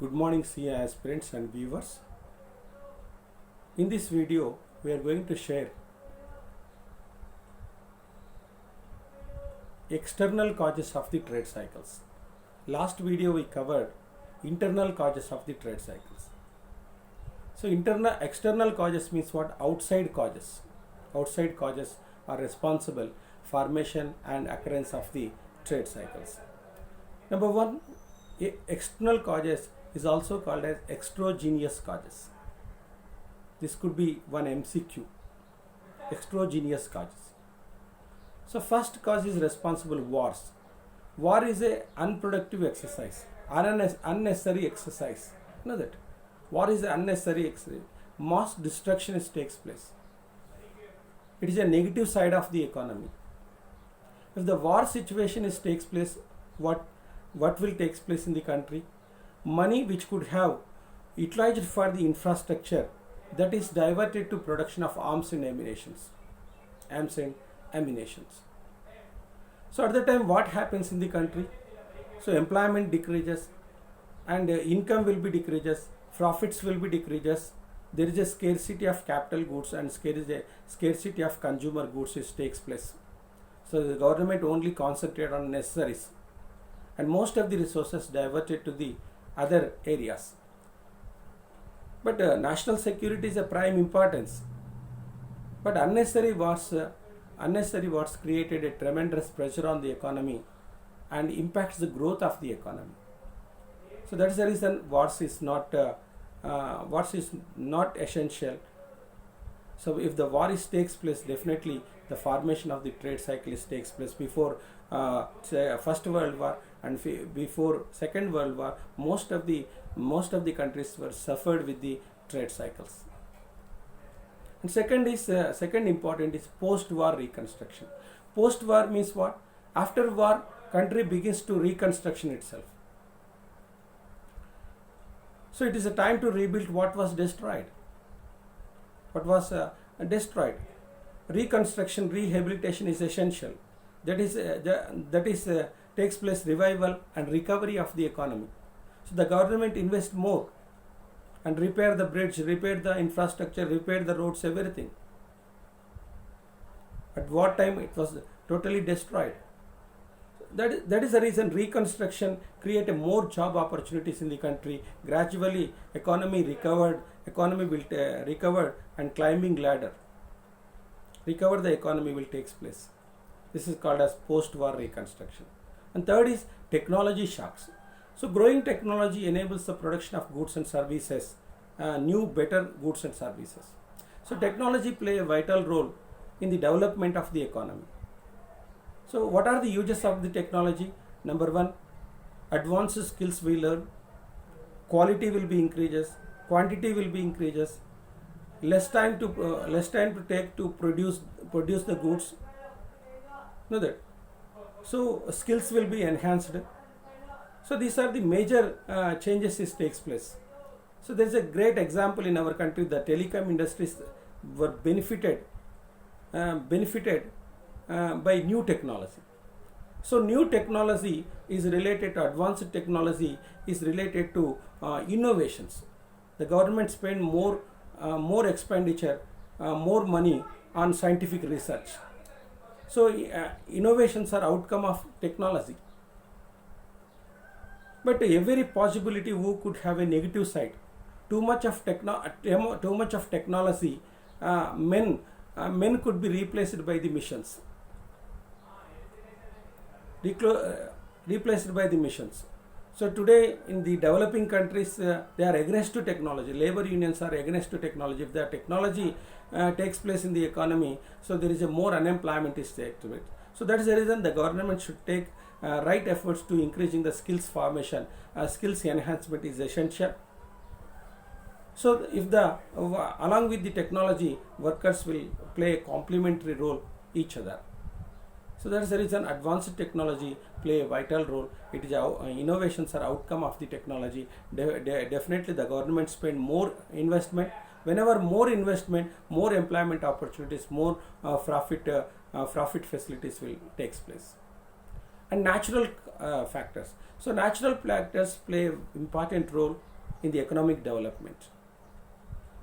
Good morning, CA aspirants and viewers. In this video, we are going to share external causes of the trade cycles. Last video we covered internal causes of the trade cycles. So external causes means what? Outside causes. Outside causes are responsible formation and occurrence of the trade cycles. Number one, external causes is also called as exogenous causes. This could be one MCQ. Exogenous causes. So first cause is responsible wars. War is a unproductive exercise, unnecessary exercise. You know that? War is an unnecessary exercise. Mass destruction takes place. It is a negative side of the economy. If the war situation takes place, what will take place in the country? Money which could have utilized for the infrastructure, that is diverted to production of arms and ammunitions. So at the time, what happens in the country? So employment decreases and income will be decreases, profits will be decreases. There is a scarcity of capital goods and scarcity of consumer goods which takes place. So the government only concentrate on necessaries and most of the resources diverted to the other areas. But national security is a prime importance. But unnecessary wars created a tremendous pressure on the economy and impacts the growth of the economy. So that is the reason wars is not essential. So if the war takes place, definitely the formation of the trade cycle takes place. Before First World War and before Second World War, most of the countries were suffered with the trade cycles. And second important is post-war reconstruction. Post-war means what? After war, country begins to reconstruction itself. So it is a time to rebuild what was destroyed. Reconstruction, rehabilitation is essential. That is takes place revival and recovery of the economy. So the government invests more and repair the bridge, repair the infrastructure, repair the roads, everything. At what time it was totally destroyed. That is the reason reconstruction created more job opportunities in the country. Gradually, economy will recover and climbing ladder. Recover the economy will take place. This is called as post-war reconstruction. And third is technology shocks. So growing technology enables the production of goods and services, new better goods and services. So technology play a vital role in the development of the economy. So what are the uses of the technology? Number one, advanced skills we learn, quality will be increases, quantity will be increases, less time to take to produce the goods. Know that. So skills will be enhanced. So these are the major changes that takes place. So there is a great example in our country. The telecom industries were benefited by new technology. So new technology is related to advanced technology is related to innovations. The government spend more expenditure, more money on scientific research. So innovations are outcome of technology. But every possibility who could have a negative side. Too much of technology, men could be replaced by the machines. Replaced by the machines. So today in the developing countries, they are against to technology. Labor unions are against to technology. If the technology takes place in the economy, so there is a more unemployment is taken to it. So that is the reason the government should take right efforts to increasing the skills formation. Skills enhancement is essential. So if along with the technology, workers will play a complementary role each other. So that is the reason advanced technology play a vital role. It is innovations are outcome of the technology. Definitely the government spend more investment. Whenever more investment, more employment opportunities, more profit facilities will take place. And natural factors. So natural factors play an important role in the economic development.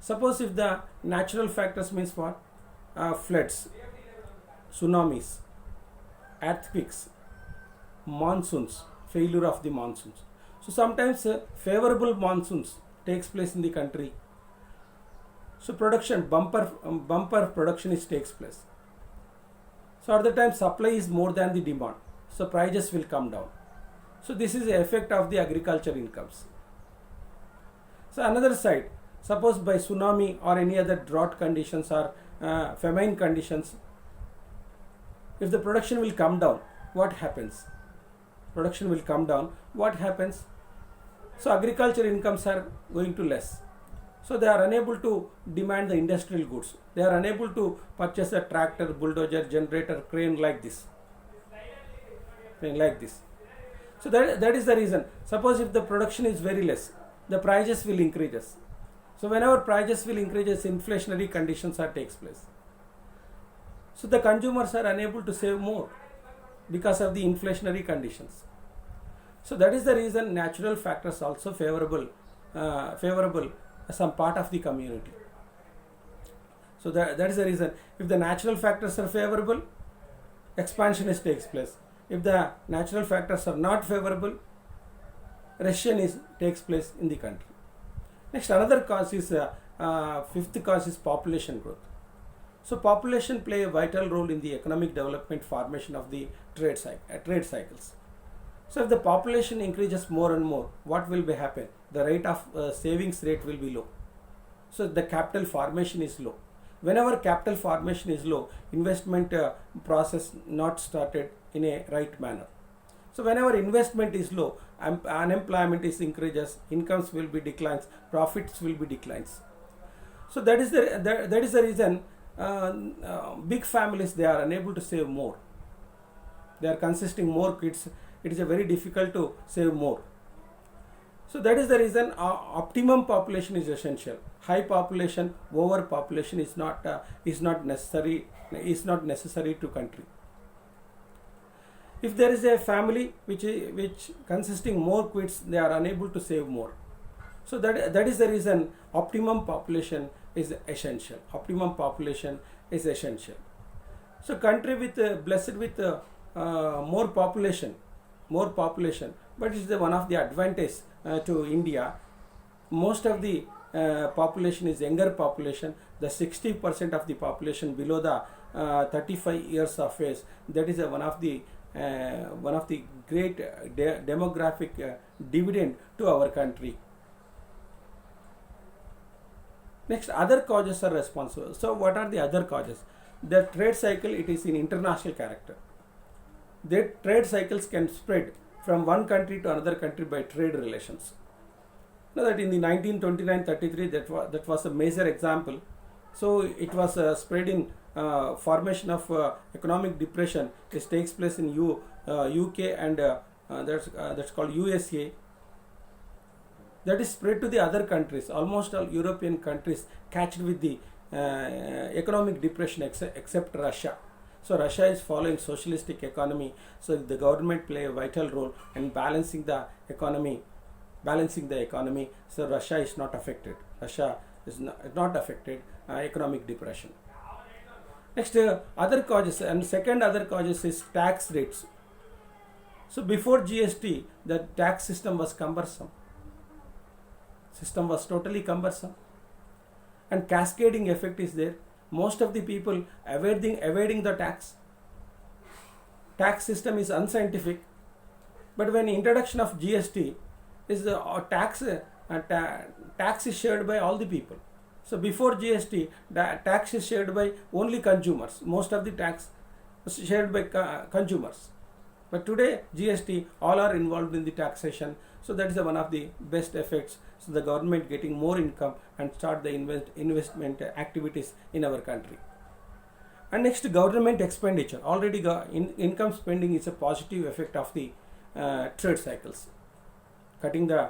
Suppose if the natural factors means what? Floods, tsunamis, earthquakes, monsoons, failure of the monsoons. So sometimes favorable monsoons takes place in the country. So production, bumper production takes place. So at the time supply is more than the demand. So prices will come down. So this is the effect of the agriculture incomes. So another side, suppose by tsunami or any other drought conditions or famine conditions, if the production will come down, what happens? Production will come down, what happens? So agriculture incomes are going to less. So they are unable to demand the industrial goods. They are unable to purchase a tractor, bulldozer, generator, crane like this. So that is the reason. Suppose if the production is very less, the prices will increase. So whenever prices will increase, inflationary conditions are takes place. So the consumers are unable to save more because of the inflationary conditions. So that is the reason natural factors also favorable some part of the community. So that is the reason. If the natural factors are favorable, expansion takes place. If the natural factors are not favorable, recession takes place in the country. Next, another cause is fifth cause is population growth. So population play a vital role in the economic development formation of the trade cycles. So if the population increases more and more, what will be happen? The rate of savings rate will be low. So the capital formation is low. Whenever capital formation is low, investment process not started in a right manner. So whenever investment is low, unemployment is increases, incomes will be declines, profits will be declines. So that is the reason big families, they are unable to save more. They are consisting more kids. It is a very difficult to save more. So that is the reason optimum population is essential. High population, overpopulation is not necessary to country. If there is a family which consisting more kids, they are unable to save more. So that is the reason optimum population is essential. Optimum population is essential. So country with blessed with more population, but it is one of the advantage to India. Most of the population is younger population. The 60% of the population below the 35 years of age. That is one of the great demographic dividend to our country. Next, other causes are responsible. So what are the other causes? The trade cycle, it is in international character. The trade cycles can spread from one country to another country by trade relations. Now that in the 1929-33, that was a major example. So it was spread in formation of economic depression. This takes place in UK and that's called USA. That is spread to the other countries. Almost all European countries catched with the economic depression except Russia. So Russia is following socialistic economy. So the government play a vital role in balancing the economy. So Russia is not affected. Russia is not affected economic depression. Next, other causes, and second other causes is tax rates. So before GST, the tax system was cumbersome. System was totally cumbersome, and cascading effect is there. Most of the people evading the tax. Tax system is unscientific, but when introduction of GST is the tax is shared by all the people. So before GST, tax is shared by only consumers. Most of the tax is shared by consumers. But today GST, all are involved in the taxation. So that is one of the best effects. So the government getting more income and start the investment activities in our country. And next, government expenditure. Already income spending is a positive effect of the trade cycles. Cutting the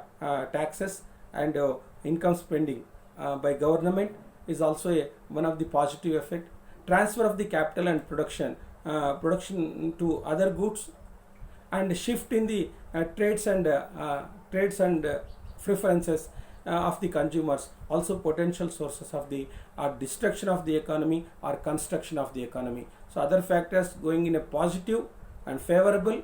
taxes and income spending by government is also one of the positive effect. Transfer of the capital and production to other goods, and shift in the trades and preferences of the consumers, also potential sources of the destruction of the economy or construction of the economy. So other factors going in a positive and favorable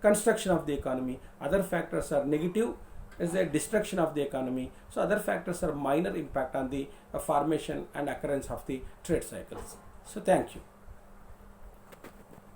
construction of the economy, other factors are negative is a destruction of the economy. So other factors are minor impact on the formation and occurrence of the trade cycles. So thank you.